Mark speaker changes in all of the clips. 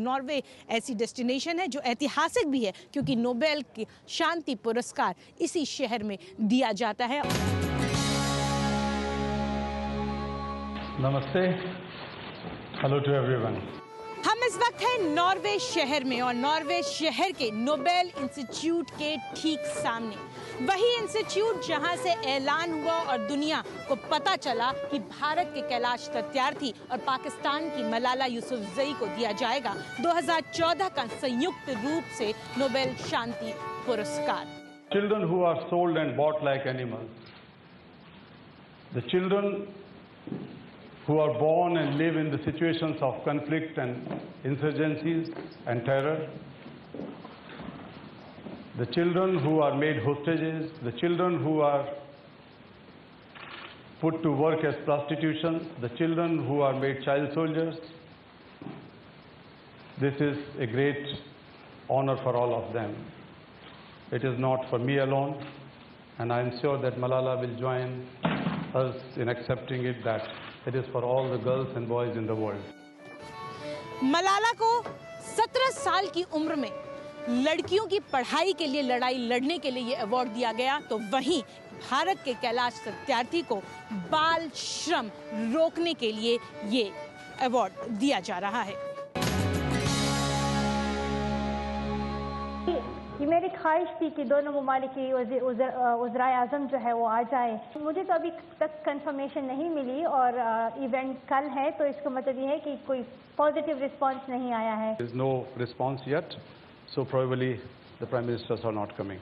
Speaker 1: Norway ऐसी destination है जो ऐतिहासिक भी है क्योंकि नोबेल की शांति पुरस्कार इसी शहर में दिया जाता है।
Speaker 2: नमस्ते, हेलो टू एवरीवन।
Speaker 1: हम इस वक्त हैं नॉर्वे शहर में और नॉर्वे शहर के नोबेल इंस्टीट्यूट के ठीक सामने, वही इंस्टीट्यूट जहां से ऐलान हुआ और दुनिया को पता चला कि भारत के कैलाश सत्यार्थी और पाकिस्तान की मलाला यूसुफजई को दिया जाएगा 2014 का संयुक्त रूप से नोबेल शांति पुरस्कार।
Speaker 2: Children who are sold and bought like animals, the children who are born and live in the situations of conflict and insurgencies and terror, the children who are made hostages, the children who are put to work as prostitutions, the children who are made child soldiers. This is a great honor for all of them. It is not for me alone, and I am sure that Malala will join us in accepting it, that it is for all the girls and boys in the world.
Speaker 1: Malala को 17 साल की उम्र में लड़कियों की पढ़ाई के लिए लड़ाई लड़ने के लिए ये अवार्ड दिया गया, तो वहीं भारत के कैलाश सत्यार्थी को बाल श्रम रोकने के लिए ये अवार्ड दिया जा रहा है।
Speaker 3: ये मेरी ख्वाहिश थी कि दोनों ममालिक की उज़राए आज़म जो है वो आ जाए। मुझे तो अभी तक कंफर्मेशन नहीं मिली और इवेंट कल है, तो इसका मतलब ये है कि कोई पॉजिटिव रिस्पांस नहीं आया है।
Speaker 2: There is no response yet, so probably the Prime Ministers are not coming.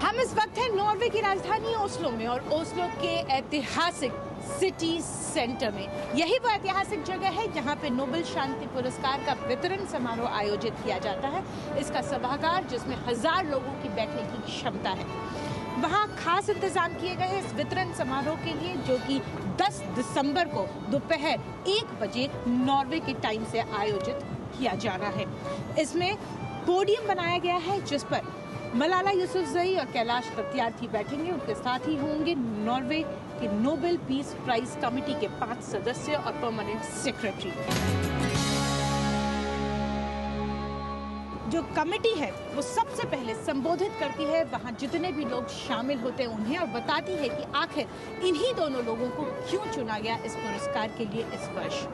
Speaker 1: हम इस वक्त हैं नॉर्वे की राजधानी ओस्लो में और ओस्लो के ऐतिहासिक सिटी सेंटर में। यही वो ऐतिहासिक जगह है जहां पे नोबेल शांति पुरस्कार का वितरण समारोह आयोजित किया जाता है। इसका सभागार जिसमें 1000 लोगों की बैठने की क्षमता है, वहां खास इंतजाम किए गए हैं इस वितरण समारोह के लिए, जो कि 10 दिसंबर को दोपहर 1 बजे नॉर्वे के टाइम से आयोजित किया जा रहा है। इसमें पोडियम बनाया गया है जिस पर मलाला यूसुफजई और कैलाश सत्यार्थी बैठेंगे। उनके साथ ही होंगे नॉर्वे के नोबेल पीस प्राइज कमेटी के 5 सदस्य और परमानेंट सेक्रेटरी। जो कमेटी है वो सबसे पहले संबोधित करती है वहां जितने भी लोग शामिल होते हैं उन्हें, और बताती है कि आखिर इन्हीं दोनों लोगों को क्यों चुना गया इस पुरस्कार के लिए इस वर्ष।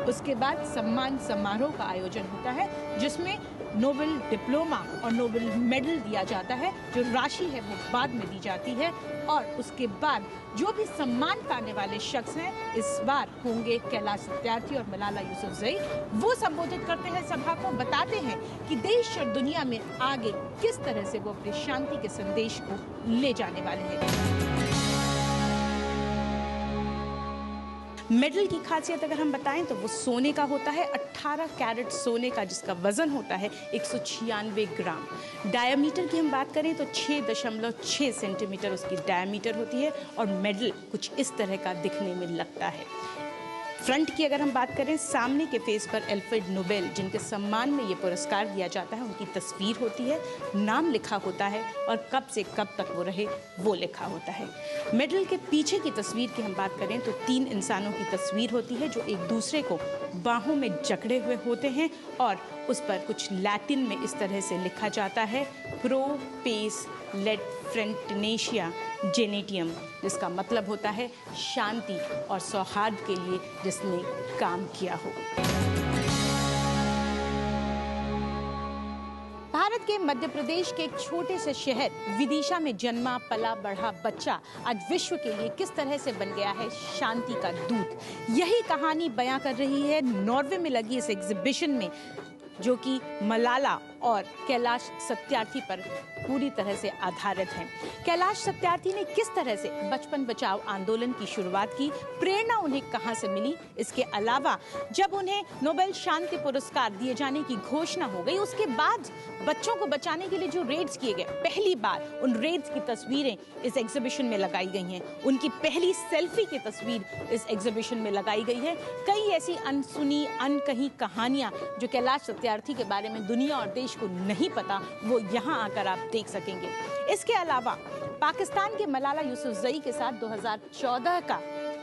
Speaker 1: उसके बाद सम्मान समारोह का आयोजन होता है जिसमें नोबेल डिप्लोमा और नोबेल मेडल दिया जाता है। जो राशि है वो बाद में दी जाती है, और उसके बाद जो भी सम्मान पाने वाले शख्स हैं, इस बार होंगे कैलाश सत्यार्थी और मलाला यूसुफजई। वो संबोधित करते हैं सभा को, बताते हैं कि देश और दुनिया में आगे किस तरह से वो अपने शांति के संदेश को ले जाने वाले हैं। मेडल की खासियत अगर हम बताएं तो वो सोने का होता है, 18 कैरेट सोने का, जिसका वजन होता है 196 ग्राम। डायमीटर की हम बात करें तो 6.6 सेंटीमीटर उसकी डायमीटर होती है, और मेडल कुछ इस तरह का दिखने में लगता है। फ्रंट की अगर हम बात करें, सामने के फेस पर एल्फ्रेड नोबेल, जिनके सम्मान में ये पुरस्कार दिया जाता है, उनकी तस्वीर होती है, नाम लिखा होता है और कब से कब तक वो रहे वो लिखा होता है। मेडल के पीछे की तस्वीर की हम बात करें तो 3 इंसानों की तस्वीर होती है जो एक दूसरे को बाहों में जकड़े हुए होते हैं, और उस पर कुछ लैटिन में इस तरह से लिखा जाता है प्रो पेस लेट फ्रेंटनेशिया जेनेटियम, जिसका मतलब होता है शांति और सौहार्द के लिए जिसने काम किया हो। भारत के मध्य प्रदेश के एक छोटे से शहर विदिशा में जन्मा पला बढ़ा बच्चा आज विश्व के लिए किस तरह से बन गया है शांति का दूत। यही कहानी बयां कर रही है नॉर्वे में लगी इस एग्जीबिशन में, जो कि मलाला और कैलाश सत्यार्थी पर पूरी तरह से आधारित है। कैलाश सत्यार्थी ने किस तरह से बचपन बचाओ आंदोलन की शुरुआत की, प्रेरणा उन्हें कहां से मिली, इसके अलावा जब उन्हें नोबेल शांति पुरस्कार दिए जाने की घोषणा हो गई, उसके बाद बच्चों को बचाने के लिए जो रेड्स किए गए, पहली बार उन रेड्स की तस्वीरें इस एग्जीबिशन में लगाई गई हैं। उनकी पहली सेल्फी की तस्वीर इस एग्जीबिशन में लगाई गई है। कई ऐसी अनसुनी अनकही कहानियां जो कैलाश सत्यार्थी के बारे में दुनिया और देश को नहीं पता, वो यहाँ आकर आप देख सकेंगे। इसके अलावा पाकिस्तान के मलाला यूसुफजई के साथ 2014 का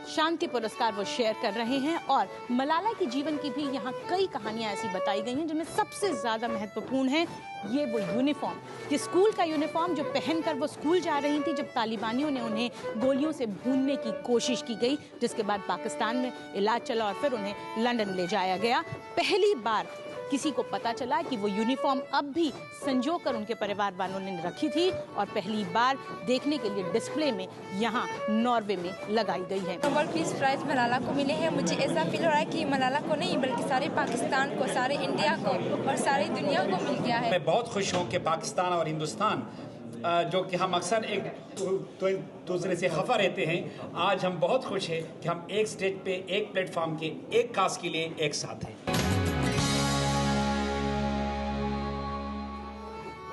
Speaker 1: शांति पुरस्कार वो शेयर कर रहे हैं और मलाला के जीवन की भी यहाँ कई कहानियां ऐसी बताई गई हैं जिनमें सबसे ज्यादा महत्वपूर्ण है ये वो यूनिफॉर्म, ये स्कूल का यूनिफॉर्म जो पहनकर वो स्कूल जा रही थी जब तालिबानियों ने उन्हें गोलियों से भूनने की कोशिश की गई, जिसके बाद पाकिस्तान में इलाज चला और फिर उन्हें लंदन ले जाया गया। पहली बार किसी को पता चला कि वो यूनिफॉर्म अब भी संजोकर उनके परिवार वालों ने रखी थी और पहली बार देखने के लिए डिस्प्ले में यहाँ नॉर्वे में लगाई गई है।
Speaker 4: नोबेल पीस प्राइज मलाला को मिले हैं। मुझे ऐसा फील हो रहा है कि मलाला को नहीं बल्कि सारे पाकिस्तान को, सारे इंडिया को और सारी दुनिया को मिल गया है।
Speaker 5: मैं बहुत खुश हूँ कि पाकिस्तान और हिंदुस्तान जो कि हम अक्सर एक दूसरे से खफा रहते हैं, आज हम बहुत खुश हैं कि हम एक स्टेज पे, एक प्लेटफॉर्म के, एक काज के लिए एक साथ हैं।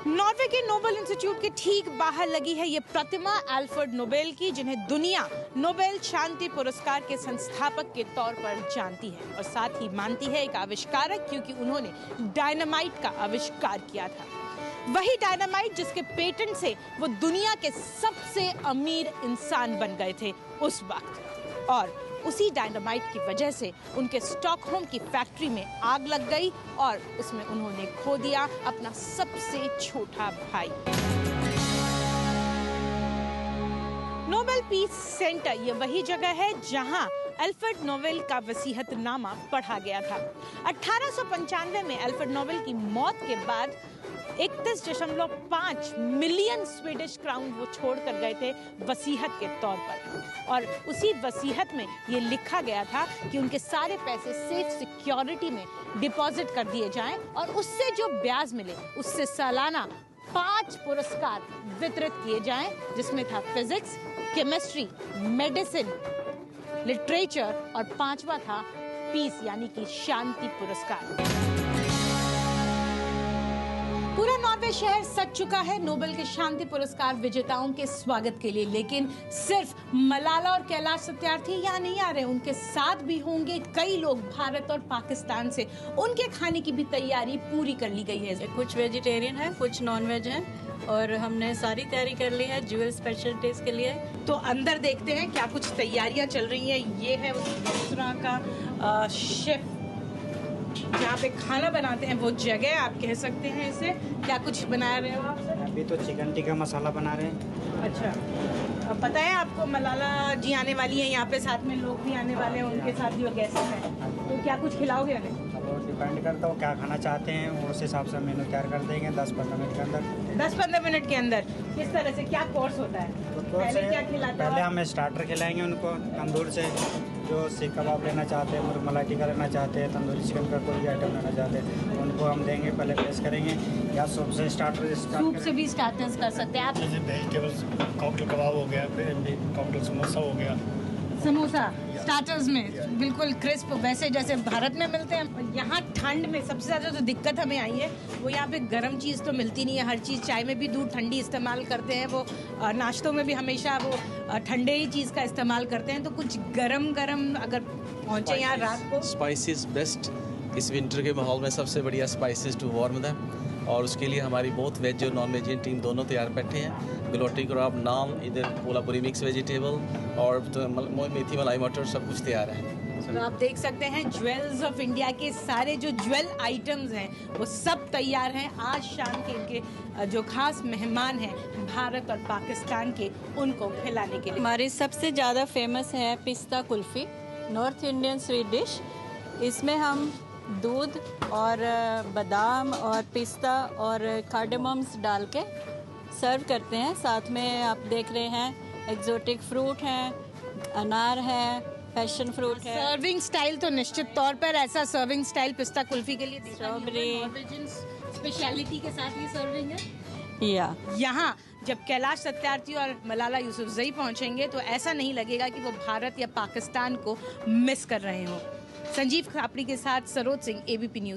Speaker 1: नॉर्वे के नोबेल इंस्टीट्यूट के ठीक बाहर लगी है ये प्रतिमा अल्फ्रेड नोबेल की, जिन्हें दुनिया नोबेल शांति पुरस्कार के संस्थापक के तौर पर जानती है और साथ ही मानती है एक आविष्कारक, क्योंकि उन्होंने डायनामाइट का आविष्कार किया था। वही डायनामाइट जिसके पेटेंट से वो दुनिया के सबसे अमीर इंसान बन गए थे उस वक्त, और उसी डायनामाइट की वजह से उनके स्टॉकहोम की फैक्ट्री में आग लग गई और उसमें उन्होंने खो दिया अपना सबसे छोटा भाई। नोबेल पीस सेंटर ये वही जगह है जहां अल्फ्रेड नोबेल का वसीयतनामा पढ़ा गया था। 1895 में अल्फ्रेड नोबेल की मौत के बाद 31.5 मिलियन स्वीडिश क्राउन वो छोड़ कर गए थे वसीयत के तौर पर, और उसी वसीयत में ये लिखा गया था कि उनके सारे पैसे सेफ सिक्योरिटी में डिपॉजिट कर दिए जाएं और उससे जो ब्याज मिले उससे सालाना 5 पुरस्कार वितरित किए जाएं, जिसमें था फिजिक्स, केमिस्ट्री, मेडिसिन, लिटरेचर और 5वां था पीस यानी कि शांति पुरस्कार। पूरा नॉर्वे शहर सज चुका है नोबेल के शांति पुरस्कार विजेताओं के स्वागत के लिए, लेकिन सिर्फ मलाला और कैलाश सत्यार्थी यहाँ नहीं आ रहे, उनके साथ भी होंगे कई लोग भारत और पाकिस्तान से। उनके खाने की भी तैयारी पूरी कर ली गई है।
Speaker 6: कुछ वेजिटेरियन है, कुछ नॉन वेज है और हमने सारी तैयारी कर ली है ज्वेल स्पेशलिटीज के लिए।
Speaker 1: तो अंदर देखते हैं क्या कुछ तैयारियां चल रही हैं। ये है उस रेस्टोरेंट का शेफ जहाँ पे खाना बनाते हैं, वो जगह आप कह सकते हैं इसे। क्या कुछ बना रहे हो आप सर?
Speaker 7: अभी तो चिकन टिक्का मसाला बना रहे हैं।
Speaker 1: अच्छा, पता है आपको मलाला जी आने वाली हैं यहाँ पे, साथ में लोग भी आने वाले हैं, उनके साथ जो गेस्ट हैं, तो क्या कुछ खिलाओगे उन्हें?
Speaker 7: वो डिपेंड करता है क्या खाना चाहते हैं, वो उस हिसाब से मेनू तैयार कर देंगे 10-15 मिनट के अंदर।
Speaker 1: 10-15 मिनट के अंदर किस तरह से क्या कोर्स होता है? पहले क्या खिलाते हो?
Speaker 7: पहले हम स्टार्टर खिलाएंगे उनको तंदूर से, जो सीख कबाब लेना चाहते हैं, मुर्ग मलाई टिक्का लेना चाहते हैं, तंदूरी चिकन का कोई भी आइटम लेना चाहते हैं, उनको हम देंगे। पहले पेश करेंगे या सूप से स्टार्टर
Speaker 1: सूप से भी स्टार्टर्स कर सकते हैं आप।
Speaker 8: जैसे वेजिटेबल्स कॉकटेल कबाब हो गया, फिर कॉकटेल समोसा हो गया।
Speaker 1: समोसा स्टार्टर्स में बिल्कुल क्रिस्प, वैसे जैसे भारत में मिलते हैं। यहाँ ठंड में सबसे ज़्यादा जो दिक्कत हमें आई है वो यहाँ पे गर्म चीज़ तो मिलती नहीं है। हर चीज़, चाय में भी दूध ठंडी इस्तेमाल करते हैं, वो नाश्तों में भी हमेशा वो ठंडे ही चीज़ का इस्तेमाल करते हैं। तो कुछ गरम अगर पहुँचे यहाँ रात को।
Speaker 9: स्पाइसेस बेस्ट, इस विंटर के माहौल में सबसे बढ़िया स्पाइसेस टू वार्म देम, और उसके लिए हमारी बहुत वेज और नॉन वेजिटेरियन टीम दोनों तैयार बैठे हैं। गलोटी कबाब, नान, इधर कोल्हापुरी मिक्स वेजिटेबल और मेथी मलाई मटर, सब कुछ तैयार है।
Speaker 1: तो आप देख सकते हैं ज्वेल्स ऑफ इंडिया के सारे जो ज्वेल आइटम्स हैं वो सब तैयार हैं। आज शाम के इनके जो खास मेहमान हैं भारत और पाकिस्तान के, उनको खिलाने के लिए।
Speaker 6: हमारी सबसे ज़्यादा फेमस है पिस्ता kulfi, north Indian sweet dish. इसमें हम दूध और बादाम और पिस्ता और कार्डेमम्स डाल के सर्व करते हैं। साथ में आप देख रहे हैं एक्जोटिक फ्रूट हैं, अनार है, पैशन फ्रूट है।
Speaker 1: सर्विंग स्टाइल तो निश्चित तौर पर ऐसा सर्विंग स्टाइल पिस्ता कुल्फी के लिए
Speaker 6: स्ट्रॉबेरी
Speaker 1: स्पेशलिटी के साथ ये सर्विंग है। यहाँ जब कैलाश सत्यार्थी और मलाला यूसुफजई पहुंचेंगे तो ऐसा नहीं लगेगा कि वो भारत या पाकिस्तान को मिस कर रहे हो। संजीव खापड़ी के साथ सरोज सिंह, एबीपी न्यूज।